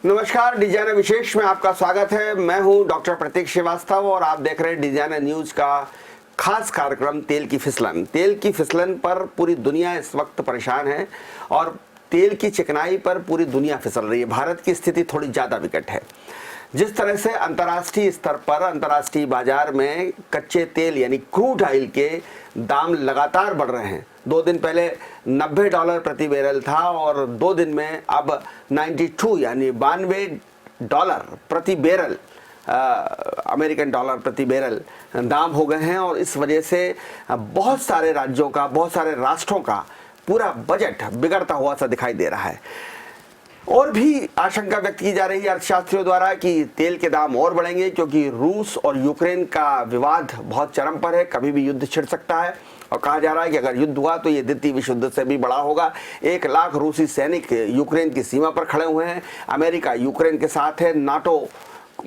नमस्कार, डिजाइनर विशेष में आपका स्वागत है। मैं हूं डॉक्टर प्रतीक श्रीवास्तव और आप देख रहे हैं डिजाइनर न्यूज का खास कार्यक्रम तेल की फिसलन। तेल की फिसलन पर पूरी दुनिया इस वक्त परेशान है और तेल की चिकनाई पर पूरी दुनिया फिसल रही है। भारत की स्थिति थोड़ी ज़्यादा विकट है। जिस तरह से अंतर्राष्ट्रीय स्तर पर अंतर्राष्ट्रीय बाजार में कच्चे तेल यानी क्रूड ऑयल के दाम लगातार बढ़ रहे हैं। 2 दिन पहले $90 प्रति बैरल था और 2 दिन में अब 92 यानी $92 प्रति बैरल अमेरिकन डॉलर प्रति बैरल दाम हो गए हैं। और इस वजह से बहुत सारे राज्यों का, बहुत सारे राष्ट्रों का पूरा बजट बिगड़ता हुआ सा दिखाई दे रहा है। और भी आशंका व्यक्त की जा रही है अर्थशास्त्रियों द्वारा कि तेल के दाम और बढ़ेंगे, क्योंकि रूस और यूक्रेन का विवाद बहुत चरम पर है। कभी भी युद्ध छिड़ सकता है और कहा जा रहा है कि अगर युद्ध हुआ तो ये द्वितीय विश्व युद्ध से भी बड़ा होगा। 1 लाख रूसी सैनिक यूक्रेन की सीमा पर खड़े हुए हैं। अमेरिका यूक्रेन के साथ है, नाटो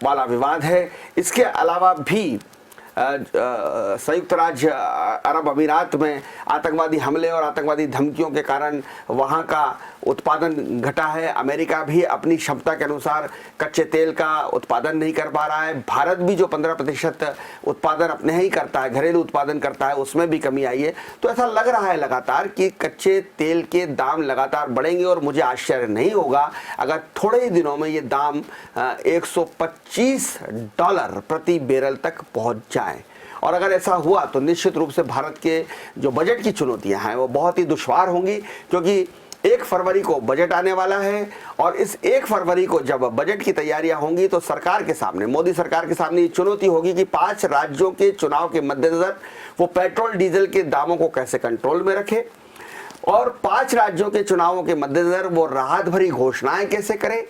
वाला विवाद है। इसके अलावा भी संयुक्त राज्य अरब अमीरात में आतंकवादी हमले और आतंकवादी धमकियों के कारण वहाँ का उत्पादन घटा है। अमेरिका भी अपनी क्षमता के अनुसार कच्चे तेल का उत्पादन नहीं कर पा रहा है। भारत भी जो 15% उत्पादन अपने ही करता है, घरेलू उत्पादन करता है, उसमें भी कमी आई है। तो ऐसा लग रहा है लगातार कि कच्चे तेल के दाम लगातार बढ़ेंगे और मुझे आश्चर्य नहीं होगा अगर थोड़े ही दिनों में ये दाम $125 प्रति बैरल तक पहुँच जाए। और अगर ऐसा हुआ तो निश्चित रूप से भारत के जो बजट की चुनौतियां हैं वो बहुत ही दुश्वार होंगी, क्योंकि 1 फरवरी को बजट आने वाला है। और इस 1 फरवरी को जब बजट की तैयारियां होंगी तो सरकार के सामने, मोदी सरकार के सामने ये चुनौती होगी कि 5 राज्यों के चुनाव के मद्देनजर वो पेट्रोल डीजल के दामों को कैसे कंट्रोल में रखे और 5 राज्यों के चुनावों के मद्देनजर वो राहत भरी घोषणाएं कैसे करे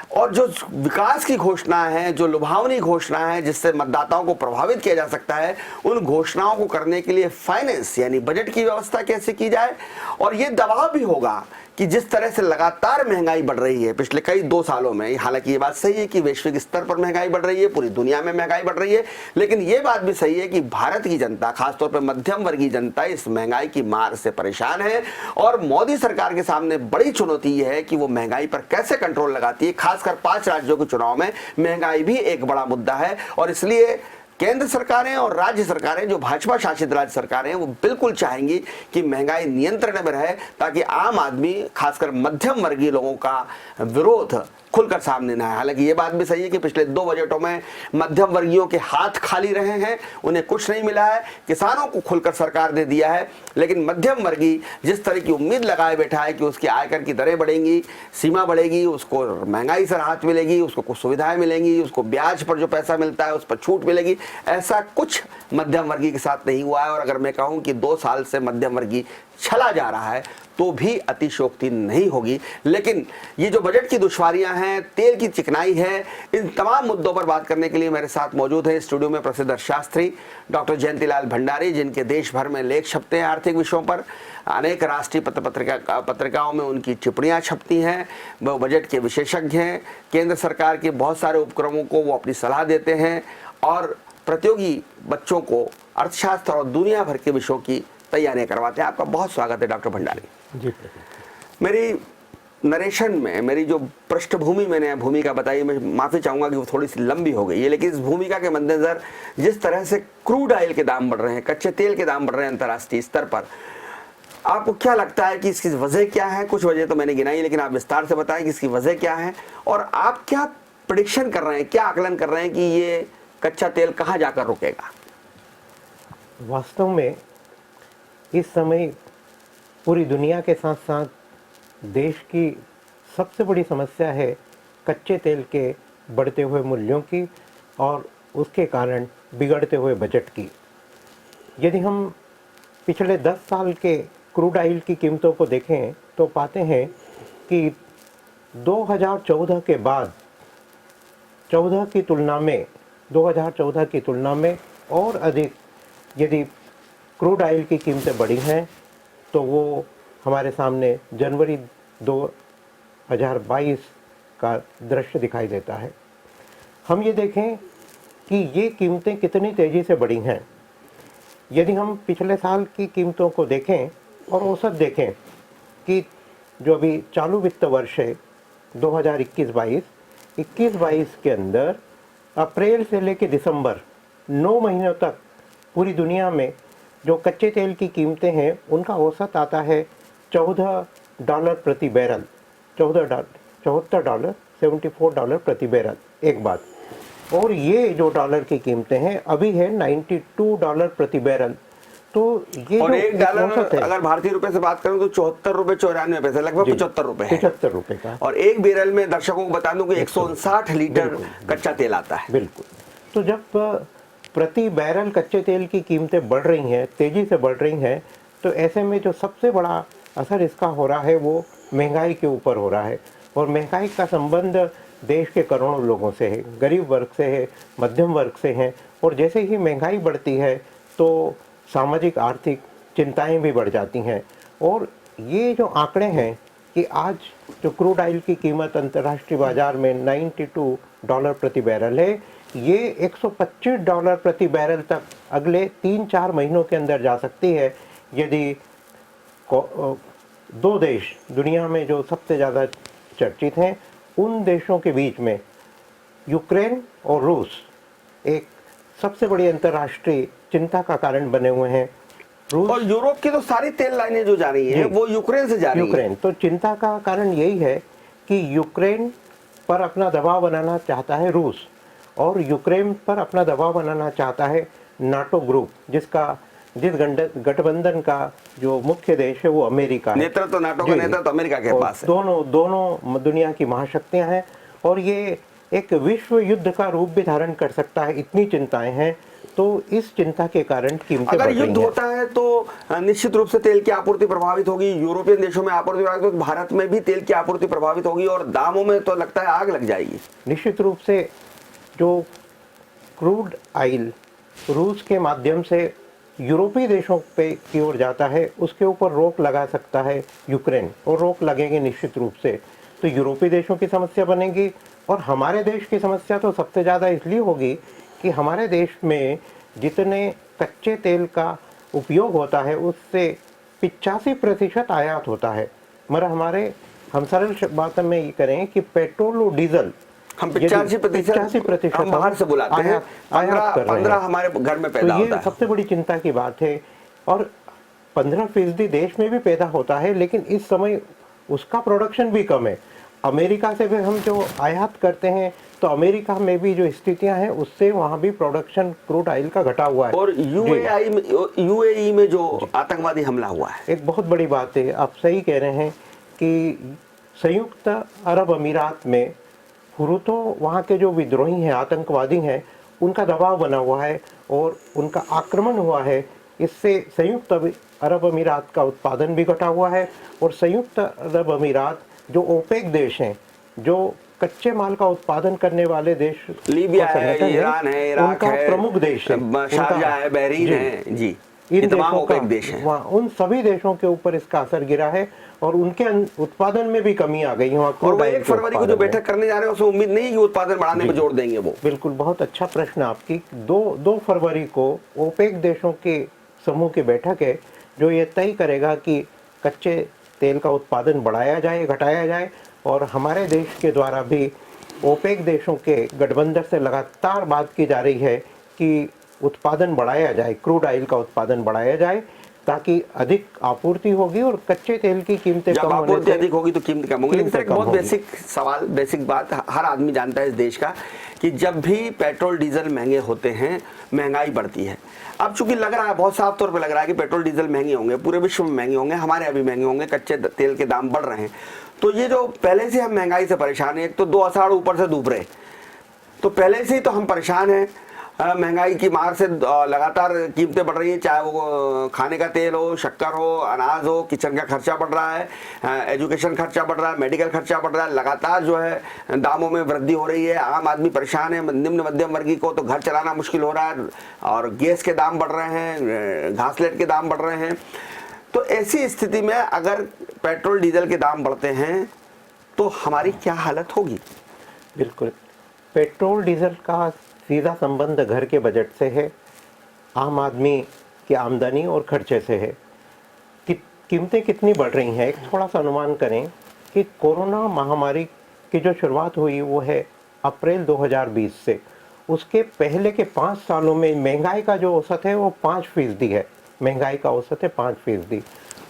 और जो विकास की घोषणा है, जो लुभावनी घोषणा है जिससे मतदाताओं को प्रभावित किया जा सकता है, उन घोषणाओं को करने के लिए फाइनेंस यानी बजट की व्यवस्था कैसे की जाए। और ये दबाव भी होगा कि जिस तरह से लगातार महंगाई बढ़ रही है पिछले कई 2 सालों में, हालांकि ये बात सही है कि वैश्विक स्तर पर महंगाई बढ़ रही है, पूरी दुनिया में महंगाई बढ़ रही है, लेकिन ये बात भी सही है कि भारत की जनता, खासतौर पर मध्यम वर्गीय जनता, इस महंगाई की मार से परेशान है। और मोदी सरकार के सामने बड़ी चुनौती ये है कि वो महंगाई पर कैसे कंट्रोल लगाती है। खासकर 5 राज्यों के चुनाव में महंगाई भी एक बड़ा मुद्दा है और इसलिए केंद्र सरकारें और राज्य सरकारें, जो भाजपा शासित राज्य सरकारें, वो बिल्कुल चाहेंगी कि महंगाई नियंत्रण में रहे, ताकि आम आदमी, खासकर मध्यम वर्गीय लोगों का विरोध खुलकर सामने न आए। हालांकि ये बात भी सही है कि पिछले 2 बजटों में मध्यम वर्गीयों के हाथ खाली रहे हैं, उन्हें कुछ नहीं मिला है। किसानों को खुलकर सरकार ने दिया है, लेकिन मध्यम वर्गीय जिस तरह की उम्मीद लगाए बैठा है कि उसकी आयकर की दरें बढ़ेंगी, सीमा बढ़ेगी, उसको महंगाई से राहत मिलेगी, उसको कुछ सुविधाएं मिलेंगी, उसको ब्याज पर जो पैसा मिलता है उस पर छूट मिलेगी, ऐसा कुछ मध्यम वर्गीय के साथ नहीं हुआ है। और अगर मैं कहूँ कि 2 साल से मध्यम वर्गीय चला जा रहा है तो भी अतिशयोक्ति नहीं होगी। लेकिन ये जो बजट की दुश्वारियां हैं, तेल की चिकनाई है, इन तमाम मुद्दों पर बात करने के लिए मेरे साथ मौजूद है स्टूडियो में प्रसिद्ध अर्थशास्त्री डॉक्टर जयंतीलाल भंडारी, जिनके देश भर में लेख छपते हैं आर्थिक विषयों पर। अनेक राष्ट्रीय पत्रिकाओं में उनकी टिप्पणियां छपती हैं। वो बजट के विशेषज्ञ हैं। केंद्र सरकार के बहुत सारे उपक्रमों को वो अपनी सलाह देते हैं और प्रतियोगी बच्चों को अर्थशास्त्र और दुनिया भर के विषयों की तैयारियां करवाते हैं। आपका बहुत स्वागत है डॉक्टर भंडारी जी। मेरी नरेशन में मेरी जो पृष्ठभूमि मैंने भूमिका बताई, मैं माफ़ी चाहूँगा कि वो थोड़ी सी लंबी हो गई है, लेकिन इस भूमिका के मद्देनजर जिस तरह से क्रूड ऑयल के दाम बढ़ रहे हैं, कच्चे तेल के दाम बढ़ रहे हैं अंतर्राष्ट्रीय स्तर पर, आपको क्या लगता है कि इसकी वजह क्या है? कुछ वजह तो मैंने गिनाई, लेकिन आप विस्तार से बताएं कि इसकी वजह क्या है और आप क्या प्रेडिक्शन कर रहे हैं, क्या आकलन कर रहे हैं कि ये कच्चा तेल कहाँ जाकर रुकेगा? वास्तव में इस समय पूरी दुनिया के साथ साथ देश की सबसे बड़ी समस्या है कच्चे तेल के बढ़ते हुए मूल्यों की और उसके कारण बिगड़ते हुए बजट की। यदि हम पिछले 10 साल के क्रूड ऑयल की कीमतों को देखें तो पाते हैं कि 2014 के बाद 2014 की तुलना में और अधिक यदि क्रूड ऑयल की कीमतें बढ़ी हैं तो वो हमारे सामने जनवरी 2022 का दृश्य दिखाई देता है। हम ये देखें कि ये कीमतें कितनी तेज़ी से बढ़ी हैं। यदि हम पिछले साल की कीमतों को देखें और औसत देखें कि जो अभी चालू वित्त वर्ष है 2021-22, 21-22 के अंदर अप्रैल से लेकर दिसंबर 9 महीनों तक पूरी दुनिया में जो कच्चे तेल की कीमतें हैं उनका औसत आता है $14 प्रति बैरल, $74, $74 प्रति बैरल एक बात। और ये जो डॉलर की कीमतें हैं अभी है $92 प्रति बैरल। तो ये और जो एक डॉलर औसत है, अगर भारतीय रुपए से बात करूं तो 74 रुपए 94 पैसे, लगभग 75 रुपए है। 75 रुपए का। और एक बैरल में दर्शकों को बता दूं कि 159 लीटर कच्चा तेल आता है। बिल्कुल। तो जब प्रति बैरल कच्चे तेल की कीमतें बढ़ रही हैं, तेजी से बढ़ रही हैं, तो ऐसे में जो सबसे बड़ा असर इसका हो रहा है वो महंगाई के ऊपर हो रहा है। और महंगाई का संबंध देश के करोड़ों लोगों से है, गरीब वर्ग से है, मध्यम वर्ग से हैं। और जैसे ही महंगाई बढ़ती है तो सामाजिक आर्थिक चिंताएं भी बढ़ जाती हैं। और ये जो आंकड़े हैं कि आज जो क्रूड ऑयल की कीमत अंतर्राष्ट्रीय बाजार में $92 प्रति बैरल है, ये $125 प्रति बैरल तक अगले 3-4 महीनों के अंदर जा सकती है यदि दो देश दुनिया में जो सबसे ज़्यादा चर्चित हैं उन देशों के बीच में यूक्रेन और रूस एक सबसे बड़ी अंतर्राष्ट्रीय चिंता का कारण बने हुए हैं। रूस और यूरोप की तो सारी तेल लाइनें जो जा रही हैं वो यूक्रेन से जा रही हैं। यूक्रेन तो चिंता का कारण यही है कि यूक्रेन पर अपना दबाव बनाना चाहता है रूस, और यूक्रेन पर अपना दबाव बनाना चाहता है नाटो ग्रुप, जिस गठबंधन का जो मुख्य देश है वो अमेरिका है। नेतृत्व तो नाटो का नेतृत्व तो अमेरिका के पास है। दोनों दुनिया की महाशक्तियां हैं और ये एक विश्व युद्ध का रूप भी धारण कर सकता है, इतनी चिंताएं हैं। तो इस चिंता के कारण कीमतें बढ़ अगर रही हैं। युद्ध होता है तो निश्चित रूप से तेल की आपूर्ति प्रभावित होगी, यूरोपियन देशों में आपूर्ति प्रभावित होगी, भारत में भी तेल की आपूर्ति प्रभावित होगी और दामों में तो लगता है आग लग जाएगी। निश्चित रूप से जो क्रूड ऑयल रूस के माध्यम से यूरोपीय देशों पे की ओर जाता है उसके ऊपर रोक लगा सकता है यूक्रेन, और रोक लगेगी निश्चित रूप से तो यूरोपीय देशों की समस्या बनेगी। और हमारे देश की समस्या तो सबसे ज़्यादा इसलिए होगी कि हमारे देश में जितने कच्चे तेल का उपयोग होता है उससे 85% आयात होता है। मगर हम सरल बात में ये करें कि पेट्रोल और डीजल हम 85% हम बाहर से बुलाते हैं, 15 हमारे घर में पैदा होता है। सबसे बड़ी चिंता की बात है। और 15% देश में भी पैदा होता है, लेकिन इस समय उसका प्रोडक्शन भी कम है। अमेरिका से भी हम जो आयात करते हैं तो अमेरिका में भी जो स्थितियां हैं उससे वहाँ भी प्रोडक्शन क्रूड ऑयल का घटा हुआ है। और यूएई में जो आतंकवादी हमला हुआ है, एक बहुत बड़ी बात है। आप सही कह रहे हैं कि संयुक्त अरब अमीरात में हुर्रियतों वहाँ के जो विद्रोही हैं, आतंकवादी हैं, उनका दबाव बना हुआ है और उनका आक्रमण हुआ है। इससे संयुक्त अरब अमीरात का उत्पादन भी घटा हुआ है। और संयुक्त अरब अमीरात जो ओपेक देश हैं, जो कच्चे माल का उत्पादन करने वाले देश, लीबिया है, ईरान है, इराक है, प्रमुख देश है, शारजाह है, बहरीन है, जी, इन तमाम ओपेक देश हैं। उन सभी देशों के ऊपर इसका असर गिरा है और उनके उत्पादन में भी कमी आ गई है। और वो 1 फरवरी को जो बैठक करने जा रहे हैं उसमें उम्मीद नहीं कि उत्पादन बढ़ाने में जोर देंगे वो। बिल्कुल, बहुत अच्छा प्रश्न आपकी। 2 फरवरी को ओपेक देशों के समूह की बैठक है जो ये तय करेगा कि कच्चे तेल का उत्पादन बढ़ाया जाए, घटाया जाए। और हमारे देश के द्वारा भी ओपेक देशों के गठबंधन से लगातार बात की जा रही है कि उत्पादन बढ़ाया जाए, क्रूड ऑयल का उत्पादन बढ़ाया जाए, ताकि अधिक आपूर्ति होगी और कच्चे तेल की कीमतें कम होने से आपूर्ति अधिक होगी तो कीमत कम होगी। लेकिन एक बहुत बेसिक सवाल, बेसिक बात हर आदमी जानता है इस देश का कि जब भी पेट्रोल डीजल महंगे होते हैं महंगाई बढ़ती है। अब चूंकि लग रहा है, बहुत साफ तौर पे लग रहा है कि पेट्रोल डीजल महंगे होंगे, पूरे विश्व में महंगे होंगे, हमारे यहाँ भी महंगे होंगे, कच्चे तेल के दाम बढ़ रहे हैं। तो ये जो पहले से हम महंगाई से परेशान हैं, एक तो 2 आषाढ़ ऊपर से डूब रहे, तो पहले से ही तो हम परेशान हैं। महंगाई की मार से लगातार कीमतें बढ़ रही हैं, चाहे वो खाने का तेल हो, शक्कर हो, अनाज हो, किचन का खर्चा बढ़ रहा है, एजुकेशन खर्चा बढ़ रहा है, मेडिकल खर्चा बढ़ रहा है, लगातार जो है दामों में वृद्धि हो रही है। आम आदमी परेशान है, निम्न मध्यम वर्गीय को तो घर चलाना मुश्किल हो रहा है और गैस के दाम बढ़ रहे हैं, घासलेट के दाम बढ़ रहे हैं। तो ऐसी स्थिति में अगर पेट्रोल डीजल के दाम बढ़ते हैं तो हमारी क्या हालत होगी? बिल्कुल, पेट्रोल डीजल का सीधा संबंध घर के बजट से है, आम आदमी की आमदनी और खर्चे से है। कि कीमतें कितनी बढ़ रही हैं, एक थोड़ा सा अनुमान करें कि कोरोना महामारी की जो शुरुआत हुई वो है अप्रैल 2020 से। उसके पहले के 5 सालों में महंगाई का जो औसत है वो 5% है। महंगाई का औसत है 5%।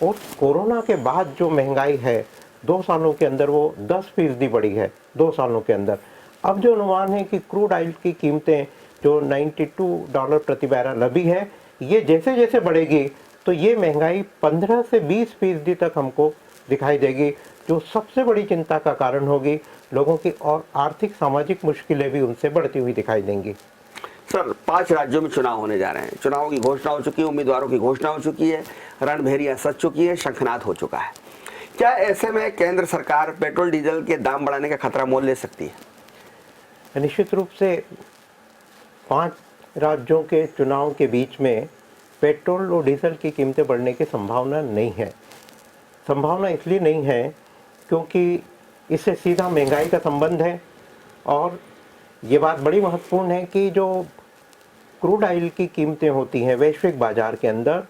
और कोरोना के बाद जो महंगाई है 2 सालों के अंदर वो 10% बढ़ी है 2 सालों के अंदर। अब जो अनुमान है कि क्रूड ऑयल की कीमतें जो $92 प्रति बैरल अभी है, ये जैसे जैसे बढ़ेगी तो ये महंगाई 15 से 20% तक हमको दिखाई देगी, जो सबसे बड़ी चिंता का कारण होगी। लोगों की और आर्थिक सामाजिक मुश्किलें भी उनसे बढ़ती हुई दिखाई देंगी। सर, 5 राज्यों में चुनाव होने जा रहे हैं। चुनावों की घोषणा हो चुकी है, उम्मीदवारों की घोषणा हो चुकी है, रणभेरियां सज चुकी है, शंखनाद हो चुका है। क्या ऐसे में केंद्र सरकार पेट्रोल डीजल के दाम बढ़ाने का खतरा मोल ले सकती है? निश्चित रूप से 5 राज्यों के चुनाव के बीच में पेट्रोल और डीजल की कीमतें बढ़ने की संभावना नहीं है। संभावना इसलिए नहीं है क्योंकि इससे सीधा महंगाई का संबंध है। और ये बात बड़ी महत्वपूर्ण है कि जो क्रूड ऑयल की कीमतें होती हैं वैश्विक बाजार के अंदर,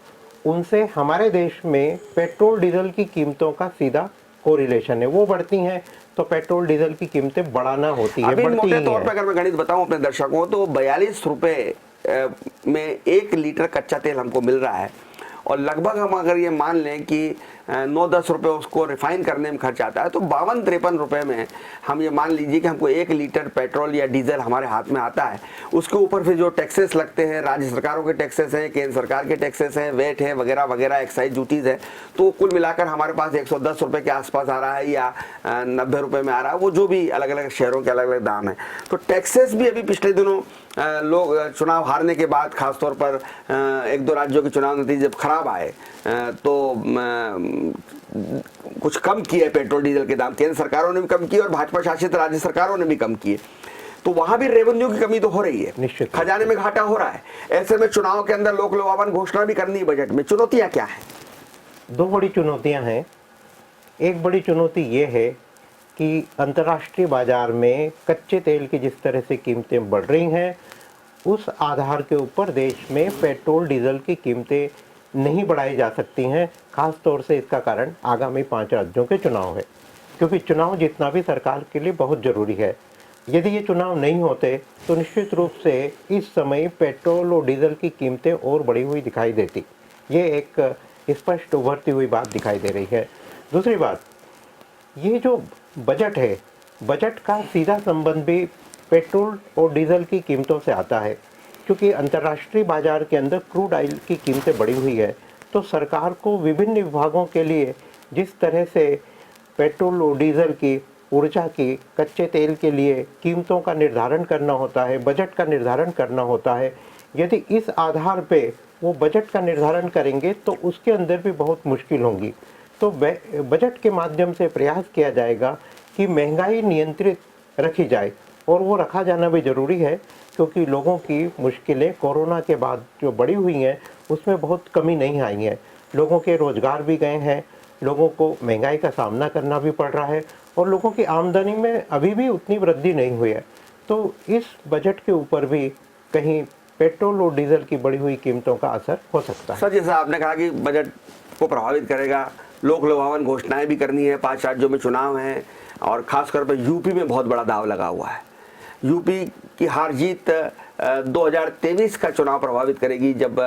उनसे हमारे देश में पेट्रोल डीजल की कीमतों का सीधा कोरिलेशन है। वो बढ़ती हैं तो पेट्रोल डीजल की कीमतें बढ़ाना होती है, अभी बढ़ती मोटे ही तौर पर हैं। अगर मैं गणित बताऊं अपने दर्शकों तो 42 रुपए में 1 लीटर कच्चा तेल हमको मिल रहा है। और लगभग हम अगर ये मान लें कि 9-10 रुपये उसको रिफाइन करने में खर्च आता है, तो 52-53 रुपये में हम ये मान लीजिए कि हमको 1 लीटर पेट्रोल या डीजल हमारे हाथ में आता है। उसके ऊपर फिर जो टैक्सेस लगते हैं, राज्य सरकारों के टैक्सेस हैं, केंद्र सरकार के टैक्सेस हैं, वेट है वगैरह वगैरह, एक्साइज ड्यूटीज़ है, तो कुल मिलाकर हमारे पास 110 रुपये के आसपास आ रहा है या 90 रुपये में आ रहा है। वो जो भी अलग अलग शहरों के अलग अलग दाम है। तो टैक्सेस भी अभी पिछले दिनों लोग चुनाव हारने के बाद, खासतौर पर 1-2 राज्यों के चुनाव नतीजे जब खराब आए तो कुछ कम किए पेट्रोल डीजल के दाम। केंद्र सरकारों ने भी कम किए और भाजपा शासित राज्य सरकारों ने भी कम किए। तो वहां भी रेवेन्यू की कमी तो हो रही है, निश्चित खजाने में घाटा हो रहा है। ऐसे में चुनाव के अंदर लोक लुभावन घोषणा भी करनी है बजट में। चुनौतियां क्या है? 2 बड़ी चुनौतियां हैं। एक बड़ी चुनौती ये है कि अंतर्राष्ट्रीय बाजार में कच्चे तेल की जिस तरह से कीमतें बढ़ रही हैं, उस आधार के ऊपर देश में पेट्रोल डीजल की कीमतें नहीं बढ़ाई जा सकती हैं। खास तौर से इसका कारण आगामी 5 राज्यों के चुनाव है, क्योंकि चुनाव जीतना भी सरकार के लिए बहुत ज़रूरी है। यदि ये चुनाव नहीं होते तो निश्चित रूप से इस समय पेट्रोल और डीजल की कीमतें और बढ़ी हुई दिखाई देती। ये एक स्पष्ट उभरती हुई बात दिखाई दे रही है। दूसरी बात, ये जो बजट है, बजट का सीधा संबंध भी पेट्रोल और डीजल की कीमतों से आता है, क्योंकि अंतर्राष्ट्रीय बाजार के अंदर क्रूड ऑयल की कीमतें बढ़ी हुई है। तो सरकार को विभिन्न विभागों के लिए जिस तरह से पेट्रोल और डीजल की, ऊर्जा की, कच्चे तेल के लिए कीमतों का निर्धारण करना होता है, बजट का निर्धारण करना होता है। यदि इस आधार पे वो बजट का निर्धारण करेंगे तो उसके अंदर भी बहुत मुश्किल होंगी। तो बजट के माध्यम से प्रयास किया जाएगा कि महंगाई नियंत्रित रखी जाए, और वो रखा जाना भी ज़रूरी है, क्योंकि लोगों की मुश्किलें कोरोना के बाद जो बढ़ी हुई हैं उसमें बहुत कमी नहीं आई है। लोगों के रोज़गार भी गए हैं, लोगों को महंगाई का सामना करना भी पड़ रहा है, और लोगों की आमदनी में अभी भी उतनी वृद्धि नहीं हुई है। तो इस बजट के ऊपर भी कहीं पेट्रोल और डीजल की बढ़ी हुई कीमतों का असर हो सकता है। सर, जैसा आपने कहा कि बजट को प्रभावित करेगा, लोक लुभावन घोषणाएं भी करनी है, 5 राज्यों में चुनाव हैं, और खासकर पर यूपी में बहुत बड़ा दाव लगा हुआ है। यूपी की हार जीत 2023 का चुनाव प्रभावित करेगी, जब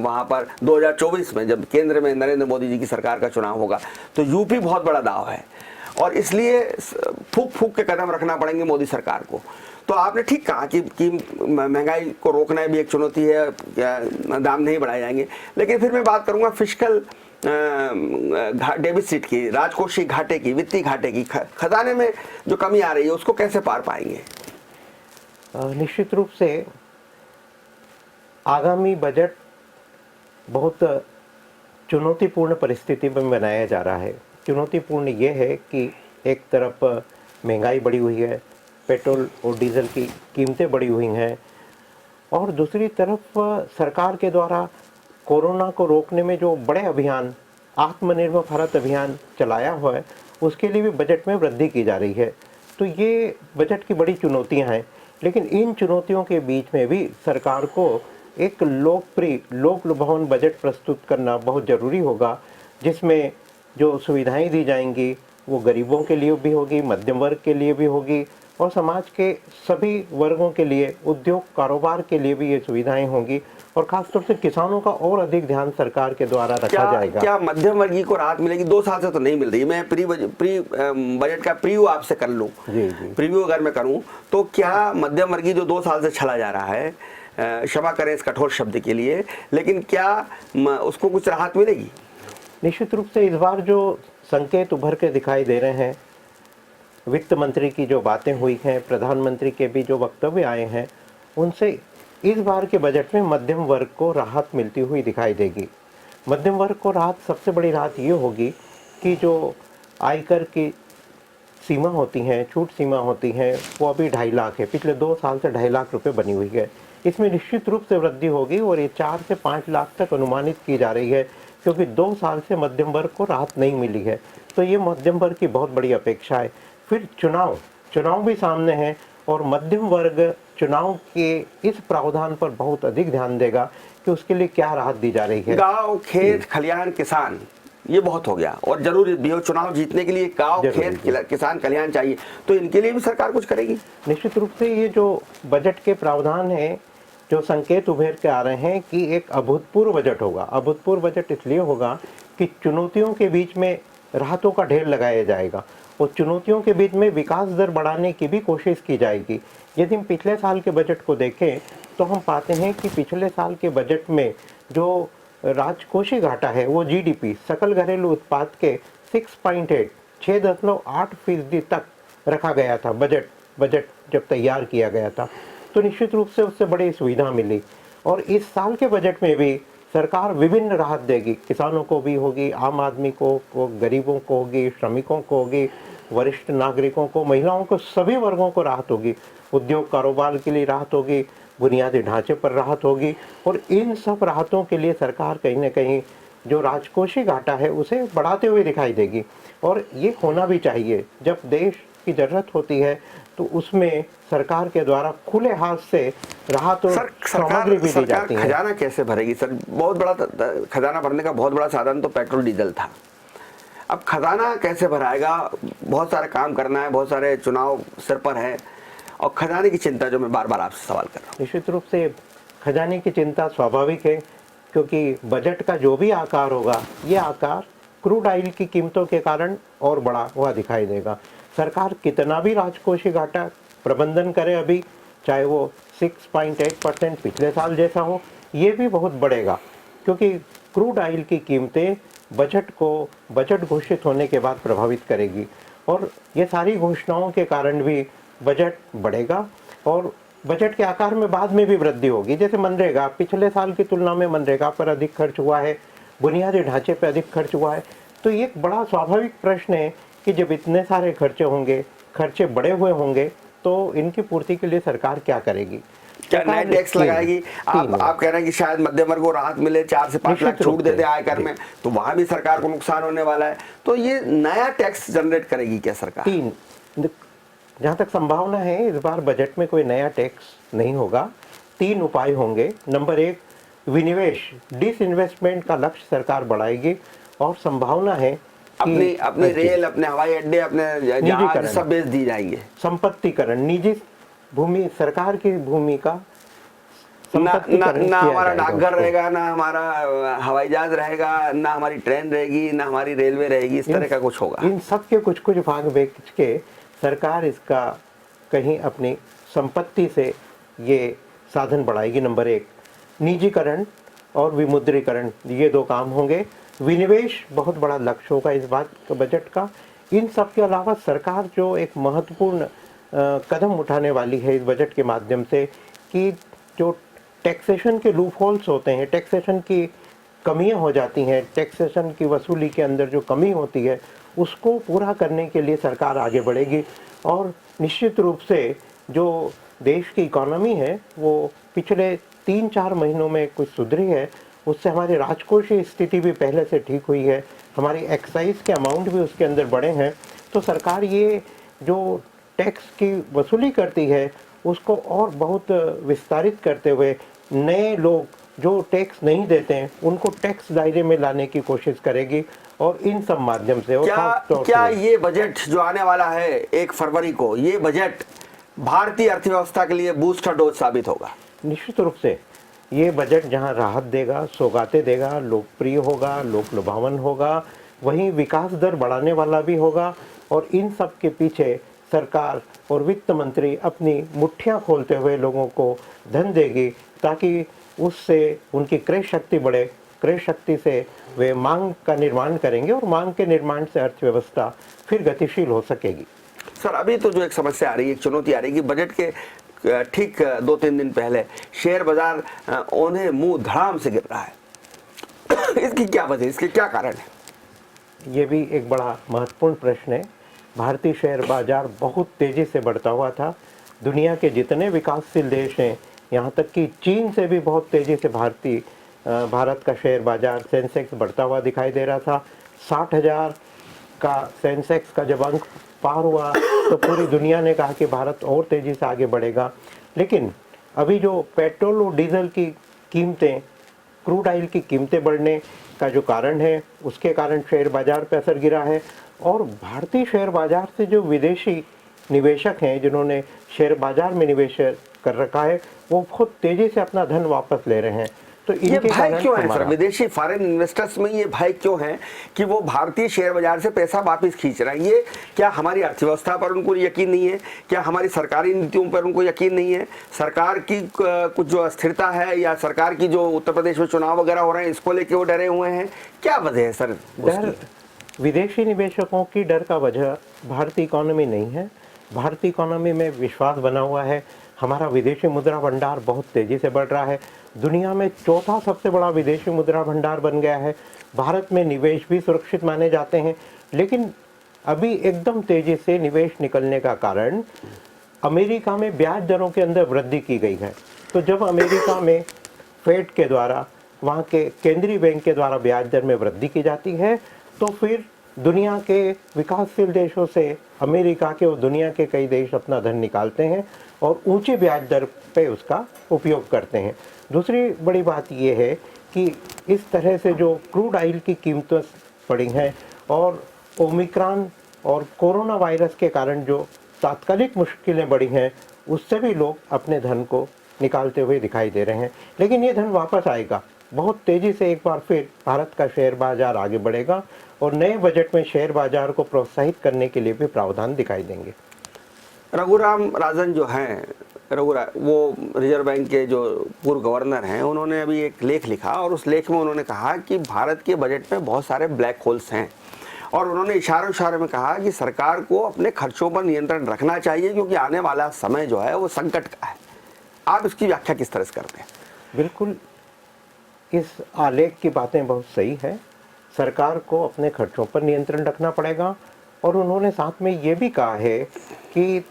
वहाँ पर 2024 में जब केंद्र में नरेंद्र मोदी जी की सरकार का चुनाव होगा, तो यूपी बहुत बड़ा दाव है, और इसलिए फूक फूक के कदम रखना पड़ेंगे मोदी सरकार को। तो आपने ठीक कहा कि महंगाई को रोकना भी एक चुनौती है, दाम नहीं बढ़ाए जाएंगे। लेकिन फिर मैं बात करूँगा फिस्कल डेबिसिट की, राजकोषीय घाटे की, वित्तीय घाटे की, खजाने में जो कमी आ रही है उसको कैसे पार पाएंगे? निश्चित रूप से आगामी बजट बहुत चुनौतीपूर्ण परिस्थिति में बनाया जा रहा है। चुनौतीपूर्ण ये है कि एक तरफ महंगाई बढ़ी हुई है, पेट्रोल और डीजल की कीमतें बढ़ी हुई हैं, और दूसरी तरफ सरकार के द्वारा कोरोना को रोकने में जो बड़े अभियान, आत्मनिर्भर भारत अभियान चलाया हुआ है, उसके लिए भी बजट में वृद्धि की जा रही है। तो ये बजट की बड़ी चुनौतियां हैं। लेकिन इन चुनौतियों के बीच में भी सरकार को एक लोकप्रिय, लोक लुभावन बजट प्रस्तुत करना बहुत ज़रूरी होगा, जिसमें जो सुविधाएं दी जाएंगी वो गरीबों के लिए भी होगी, मध्यम वर्ग के लिए भी होगी, और समाज के सभी वर्गों के लिए, उद्योग कारोबार के लिए भी ये सुविधाएं होंगी और खासतौर से किसानों का और अधिक ध्यान सरकार के द्वारा रखा जाएगा। क्या मध्यम वर्गीय को राहत मिलेगी? 2 साल से तो नहीं मिल रही। मैं प्री बजट का प्रीव्यू आपसे कर लूं, जी जी, प्रीव्यू अगर मैं करूं तो क्या मध्यम वर्गीय जो 2 साल से चला जा रहा है, क्षमा करें इस कठोर शब्द के लिए, लेकिन क्या उसको कुछ राहत मिलेगी? निश्चित रूप से इस बार जो संकेत उभर के दिखाई दे रहे हैं, वित्त मंत्री की जो बातें हुई हैं, प्रधानमंत्री के भी जो वक्तव्य आए हैं, उनसे इस बार के बजट में मध्यम वर्ग को राहत मिलती हुई दिखाई देगी। मध्यम वर्ग को राहत, सबसे बड़ी राहत ये होगी कि जो आयकर की सीमा होती हैं, छूट सीमा होती हैं, वो अभी 2.5 लाख है, पिछले 2 साल से 2.5 लाख रुपए बनी हुई है। इसमें निश्चित रूप से वृद्धि होगी और ये 4 से 5 लाख तक अनुमानित की जा रही है, क्योंकि 2 साल से मध्यम वर्ग को राहत नहीं मिली है। तो ये मध्यम वर्ग की बहुत बड़ी अपेक्षा है। फिर चुनाव भी सामने हैं और मध्यम वर्ग चुनाव के इस प्रावधान पर बहुत अधिक ध्यान देगा कि उसके लिए क्या राहत दी जा रही है। गांव, खेत, खलिहान, किसान, ये बहुत हो गया और जरूरी भी हो। चुनाव जीतने के लिए गांव, खेत, किसान, खलिहान चाहिए, तो इनके लिए भी सरकार कुछ करेगी। निश्चित रूप से ये जो बजट के प्रावधान है, जो संकेत उभर के आ रहे हैं कि एक अभूतपूर्व बजट होगा। अभूतपूर्व बजट इसलिए होगा कि चुनौतियों के बीच में राहतों का ढेर लगाया जाएगा और चुनौतियों के बीच में विकास दर बढ़ाने की भी कोशिश की जाएगी। यदि हम पिछले साल के बजट को देखें तो हम पाते हैं कि पिछले साल के बजट में जो राजकोषीय घाटा है, वो जीडीपी, सकल घरेलू उत्पाद के 6.8% तक रखा गया था। बजट जब तैयार किया गया था तो निश्चित रूप से उससे बड़ी सुविधा मिली। और इस साल के बजट में भी सरकार विभिन्न राहत देगी, किसानों को भी होगी, आम आदमी को गरीबों को होगी, श्रमिकों को होगी, वरिष्ठ नागरिकों को, महिलाओं को, सभी वर्गों को राहत होगी। उद्योग कारोबार के लिए राहत होगी, बुनियादी ढांचे पर राहत होगी और इन सब राहतों के लिए सरकार कहीं ना कहीं जो राजकोषीय घाटा है उसे बढ़ाते हुए दिखाई देगी। और ये होना भी चाहिए। जब देश की जरूरत होती है तो उसमें सरकार के द्वारा खुले हाथ से राहत और सामग्री भी दी जाती है। खजाना कैसे भरेगी सर? बहुत बड़ा खजाना भरने का बहुत बड़ा साधन तो पेट्रोल डीजल था। अब खजाना कैसे भराएगा? बहुत सारे काम करना है, बहुत सारे चुनाव सिर पर है और खजाने की चिंता जो मैं बार बार आपसे सवाल कर रहा हूँ। निश्चित रूप से खजाने की चिंता स्वाभाविक है, क्योंकि बजट का जो भी आकार होगा, ये आकार क्रूड ऑयल की कीमतों के कारण और बड़ा हुआ दिखाई देगा। सरकार कितना भी राजकोषीय घाटा प्रबंधन करे अभी, चाहे वो 6.8% पिछले साल जैसा हो, ये भी बहुत बढ़ेगा, क्योंकि क्रूड ऑयल की कीमतें बजट घोषित होने के बाद प्रभावित करेगी और ये सारी घोषणाओं के कारण भी बजट बढ़ेगा और बजट के आकार में बाद में भी वृद्धि होगी। जैसे मनरेगा, पिछले साल की तुलना में मनरेगा पर अधिक खर्च हुआ है, बुनियादी ढांचे पर अधिक खर्च हुआ है। तो ये एक बड़ा स्वाभाविक प्रश्न है कि जब इतने सारे खर्चे होंगे, खर्चे बढ़े हुए होंगे, तो इनकी पूर्ति के लिए सरकार क्या करेगी? क्या नए टैक्स लगाएगी? आप कह रहे हैं कि शायद मध्यम वर्ग को राहत मिले, 4 से 5 लाख छूट दे दे आयकर में, तो वहां भी सरकार को नुकसान होने वाला है। तो ये नया टैक्स जनरेट करेगी क्या सरकार? जहाँ तक संभावना है इस बार बजट में कोई नया टैक्स नहीं होगा। 3 उपाय होंगे। नंबर 1, विनिवेश, डिसइन्वेस्टमेंट का लक्ष्य सरकार बढ़ाएगी और संभावना है कि अपने रेल, अपने हवाई अड्डे, अपने जहाज सब बेच दी जाएंगे। संपत्तिकरण, निजी भूमि, सरकार की भूमि का ना हमारा डाकघर रहेगा, ना हमारा हवाई जहाज रहेगा, ना हमारी ट्रेन रहेगी, ना हमारी रेलवे रहेगी, इस तरह का कुछ होगा। इन सब के कुछ भाग बेच के सरकार इसका कहीं अपनी संपत्ति से ये साधन बढ़ाएगी। नंबर 1, निजीकरण और विमुद्रीकरण, ये 2 काम होंगे। विनिवेश बहुत बड़ा लक्ष्य होगा इस बात का बजट का। इन सब के अलावा सरकार जो एक महत्वपूर्ण कदम उठाने वाली है इस बजट के माध्यम से, कि जो टैक्सेशन के लूप होल्स होते हैं, टैक्सेशन की कमियां हो जाती हैं, टैक्सेशन की वसूली के अंदर जो कमी होती है, उसको पूरा करने के लिए सरकार आगे बढ़ेगी। और निश्चित रूप से जो देश की इकोनॉमी है वो पिछले 3-4 महीनों में कुछ सुधरी है, उससे हमारी राजकोषीय स्थिति भी पहले से ठीक हुई है, हमारी एक्साइज के अमाउंट भी उसके अंदर बढ़े हैं। तो सरकार ये जो टैक्स की वसूली करती है उसको और बहुत विस्तारित करते हुए नए लोग जो टैक्स नहीं देते हैं उनको टैक्स दायरे में लाने की कोशिश करेगी और इन सब माध्यम से। क्या ये बजट जो आने वाला है 1 फरवरी को, ये बजट भारतीय अर्थव्यवस्था के लिए बूस्टर डोज साबित होगा? निश्चित रूप से ये बजट जहां राहत देगा, सौगातें देगा, लोकप्रिय होगा, लोक लुभावन होगा, वहीं विकास दर बढ़ाने वाला भी होगा। और इन सब के पीछे सरकार और वित्त मंत्री अपनी मुट्ठियां खोलते हुए लोगों को धन देगी, ताकि उससे उनकी क्रय शक्ति बढ़े। क्रय शक्ति से वे मांग का निर्माण करेंगे और मांग के निर्माण से अर्थव्यवस्था फिर गतिशील हो सकेगी। सर, अभी तो जो एक समस्या आ रही है, एक चुनौती आ रही है कि बजट के ठीक 2-3 दिन पहले शेयर बाजार औंधे मुंह धड़ाम से गिर रहा है। इसकी क्या वजह, इसके क्या कारण है? ये भी एक बड़ा महत्वपूर्ण प्रश्न है। भारतीय शेयर बाजार बहुत तेज़ी से बढ़ता हुआ था। दुनिया के जितने विकासशील देश हैं, यहाँ तक कि चीन से भी बहुत तेज़ी से भारत का शेयर बाजार सेंसेक्स बढ़ता हुआ दिखाई दे रहा था। 60,000 का सेंसेक्स का जब अंक पार हुआ तो पूरी दुनिया ने कहा कि भारत और तेज़ी से आगे बढ़ेगा। लेकिन अभी जो पेट्रोल और डीजल की कीमतें, क्रूड ऑयल की कीमतें बढ़ने का जो कारण है, उसके कारण शेयर बाजार पर असर गिरा है। और भारतीय शेयर बाजार से जो विदेशी निवेशक हैं, जिन्होंने शेयर बाजार में निवेश कर रखा है, वो बहुत तेज़ी से अपना धन वापस ले रहे हैं। तो ये भय क्यों है सर? विदेशी फॉरेन इन्वेस्टर्स में ये भय क्यों है कि वो भारतीय शेयर बाजार से पैसा वापस खींच रहे हैं? ये क्या हमारी अर्थव्यवस्था पर उनको यकीन नहीं है? क्या हमारी सरकारी नीतियों पर उनको यकीन नहीं है? सरकार की कुछ जो अस्थिरता है, या सरकार की जो उत्तर प्रदेश में चुनाव वगैरह हो रहे हैं, इसको लेके वो डरे हुए हैं? क्या वजह है सर? डर विदेशी निवेशकों की डर का वजह भारतीय इकोनॉमी नहीं है। भारतीय इकोनॉमी में विश्वास बना हुआ है। हमारा विदेशी मुद्रा भंडार बहुत तेज़ी से बढ़ रहा है। दुनिया में चौथा सबसे बड़ा विदेशी मुद्रा भंडार बन गया है। भारत में निवेश भी सुरक्षित माने जाते हैं। लेकिन अभी एकदम तेज़ी से निवेश निकलने का कारण अमेरिका में ब्याज दरों के अंदर वृद्धि की गई है। तो जब अमेरिका में फेड के द्वारा, वहाँ के केंद्रीय बैंक के द्वारा ब्याज दर में वृद्धि की जाती है, तो फिर दुनिया के विकासशील देशों से अमेरिका के और दुनिया के कई देश अपना धन निकालते हैं और ऊंची ब्याज दर पे उसका उपयोग करते हैं। दूसरी बड़ी बात यह है कि इस तरह से जो क्रूड ऑयल की कीमतें बढ़ी हैं और ओमिक्रॉन और कोरोना वायरस के कारण जो तात्कालिक मुश्किलें बढ़ी हैं, उससे भी लोग अपने धन को निकालते हुए दिखाई दे रहे हैं। लेकिन ये धन वापस आएगा बहुत तेज़ी से। एक बार फिर भारत का शेयर बाजार आगे बढ़ेगा और नए बजट में शेयर बाजार को प्रोत्साहित करने के लिए भी प्रावधान दिखाई देंगे। रघुराम राजन जो हैं, वो रिजर्व बैंक के जो पूर्व गवर्नर हैं, उन्होंने अभी एक लेख लिखा और उस लेख में उन्होंने कहा कि भारत के बजट में बहुत सारे ब्लैक होल्स हैं। और उन्होंने इशारे में कहा कि सरकार को अपने खर्चों पर नियंत्रण रखना चाहिए, क्योंकि आने वाला समय जो है वो संकट का है। आप इसकी व्याख्या किस तरह से करते हैं? बिल्कुल, इस आलेख की बातें बहुत सही है। सरकार को अपने खर्चों पर नियंत्रण रखना पड़ेगा। और उन्होंने साथ में ये भी कहा है कि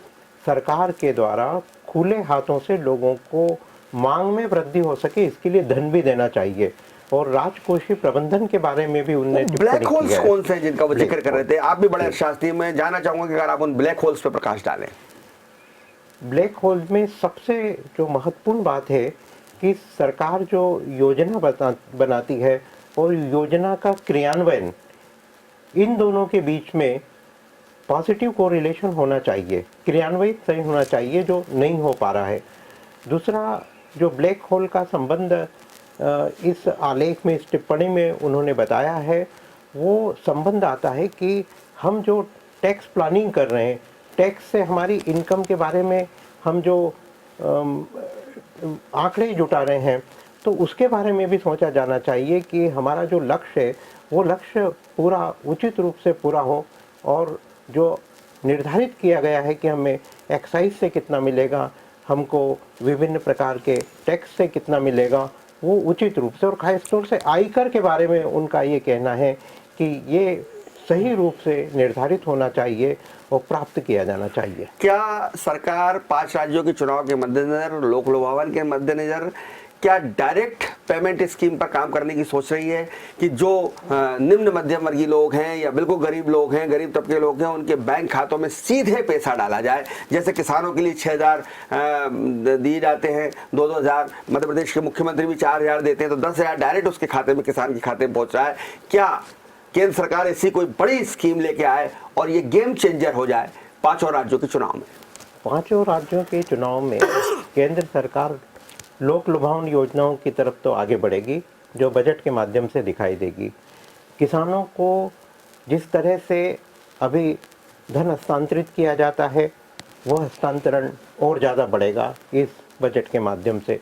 सरकार के द्वारा खुले हाथों से लोगों को मांग में वृद्धि हो सके, इसके लिए धन भी देना चाहिए। और राजकोषीय प्रबंधन के बारे में भी उन्होंने ब्लैक होल्स कौन से हैं जिनका वो जिक्र कर रहे थे? आप भी बड़े अर्थशास्त्री, मैं जानना चाहूंगा कि अगर आप उन ब्लैक होल्स पर प्रकाश डालें। ब्लैक होल में सबसे जो महत्वपूर्ण बात है कि सरकार जो योजना बनाती है और योजना का क्रियान्वयन, इन दोनों के बीच में पॉजिटिव कोरिलेशन होना चाहिए, क्रियान्वित सही होना चाहिए, जो नहीं हो पा रहा है। दूसरा जो ब्लैक होल का संबंध इस आलेख में, इस टिप्पणी में उन्होंने बताया है, वो संबंध आता है कि हम जो टैक्स प्लानिंग कर रहे हैं, टैक्स से हमारी इनकम के बारे में हम जो आंकड़े जुटा रहे हैं, तो उसके बारे में भी सोचा जाना चाहिए कि हमारा जो लक्ष्य है वो लक्ष्य पूरा उचित रूप से पूरा हो। और जो निर्धारित किया गया है कि हमें एक्साइज से कितना मिलेगा, हमको विभिन्न प्रकार के टैक्स से कितना मिलेगा, वो उचित रूप से, और खास तौर से आयकर के बारे में उनका ये कहना है कि ये सही रूप से निर्धारित होना चाहिए और प्राप्त किया जाना चाहिए। क्या सरकार 5 राज्यों के चुनाव के मद्देनजर, लोक लुभावन के मद्देनजर, क्या डायरेक्ट पेमेंट स्कीम पर काम करने की सोच रही है कि जो निम्न मध्यम वर्गीय लोग हैं या बिल्कुल गरीब लोग हैं, गरीब तबके लोग हैं, उनके बैंक खातों में सीधे पैसा डाला जाए? जैसे किसानों के लिए 6,000 दिए जाते हैं, 2-2 हज़ार, मध्य प्रदेश के मुख्यमंत्री भी 4,000 देते हैं, तो 10,000 डायरेक्ट उसके खाते में, किसान के खाते में पहुंच रहा है। क्या केंद्र सरकार ऐसी कोई बड़ी स्कीम लेके आए और ये गेम चेंजर हो जाए 5 राज्यों के चुनाव में? पांचों राज्यों के चुनाव में केंद्र सरकार लोक लुभावन योजनाओं की तरफ तो आगे बढ़ेगी, जो बजट के माध्यम से दिखाई देगी। किसानों को जिस तरह से अभी धन हस्तांतरित किया जाता है, वह हस्तांतरण और ज़्यादा बढ़ेगा इस बजट के माध्यम से।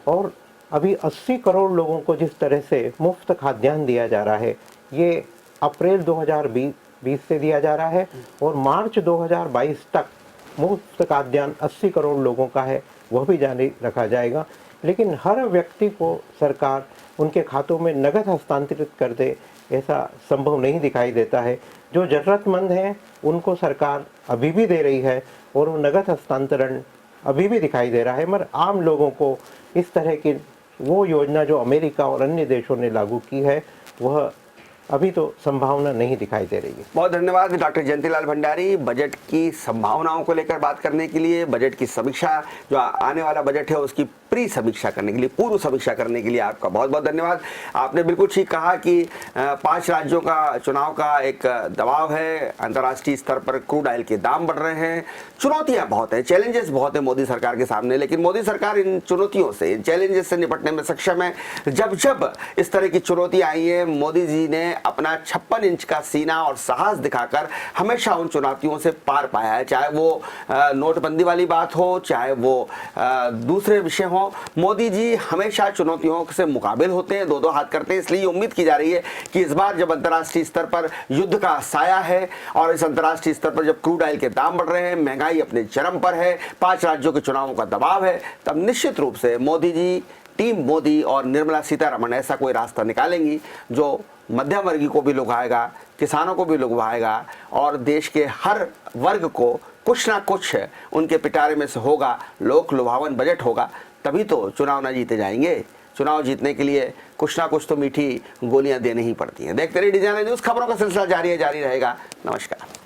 और अभी 80 करोड़ लोगों को जिस तरह से मुफ्त खाद्यान्न दिया जा रहा है, ये अप्रैल 2020 से दिया जा रहा है और मार्च 2022 तक मुफ्त खाद्यान्न 80 करोड़ लोगों का है, वह भी जारी रखा जाएगा। लेकिन हर व्यक्ति को सरकार उनके खातों में नगद हस्तांतरित कर दे, ऐसा संभव नहीं दिखाई देता है। जो ज़रूरतमंद हैं उनको सरकार अभी भी दे रही है और वो नगद हस्तांतरण अभी भी दिखाई दे रहा है, मगर आम लोगों को इस तरह की वो योजना जो अमेरिका और अन्य देशों ने लागू की है, वह अभी तो संभावना नहीं दिखाई दे रही है। बहुत धन्यवाद डॉक्टर जयंतीलाल भंडारी, बजट की संभावनाओं को लेकर बात करने के लिए, बजट की समीक्षा, जो आने वाला बजट है उसकी प्री समीक्षा करने के लिए, पूर्व समीक्षा करने के लिए आपका बहुत बहुत धन्यवाद। आपने बिल्कुल ठीक कहा कि 5 राज्यों का चुनाव का एक दबाव है, अंतर्राष्ट्रीय स्तर पर क्रूड ऑयल के दाम बढ़ रहे हैं, चुनौतियां बहुत हैं, चैलेंजेस बहुत है मोदी सरकार के सामने, लेकिन मोदी सरकार इन चुनौतियों से, इन चैलेंजेस से निपटने में सक्षम है। जब जब इस तरह की चुनौतियां आई हैं, मोदी जी ने अपना 56 इंच का सीना और साहस दिखाकर हमेशा उन चुनौतियों से पार पाया है। चाहे वो नोटबंदी वाली बात हो, चाहे वो दूसरे विषय हो, मोदी जी हमेशा चुनौतियों से मुकाबिल होते हैं, दो हाथ करते हैं। इसलिए उम्मीद की जा रही है कि इस बार जब अंतर्राष्ट्रीय स्तर पर युद्ध का साया है और इस अंतर्राष्ट्रीय स्तर पर जब क्रूड ऑयल के दाम बढ़ रहे हैं, महंगाई अपने चरम पर है, 5 राज्यों के चुनावों का दबाव है, तब निश्चित रूप से मोदी जी, टीम मोदी और निर्मला सीतारमण ऐसा कोई रास्ता निकालेंगी जो मध्यम वर्गीय को भी लुभाएगा, किसानों को भी लुभाएगा और देश के हर वर्ग को कुछ ना कुछ उनके पिटारे में से होगा, लोक लुभावन बजट होगा। तभी तो चुनाव ना जीते जाएंगे। चुनाव जीतने के लिए कुछ ना कुछ तो मीठी गोलियां देनी ही पड़ती हैं। देखते रहिए DZN न्यूज़, खबरों का सिलसिला जारी रहेगा। नमस्कार।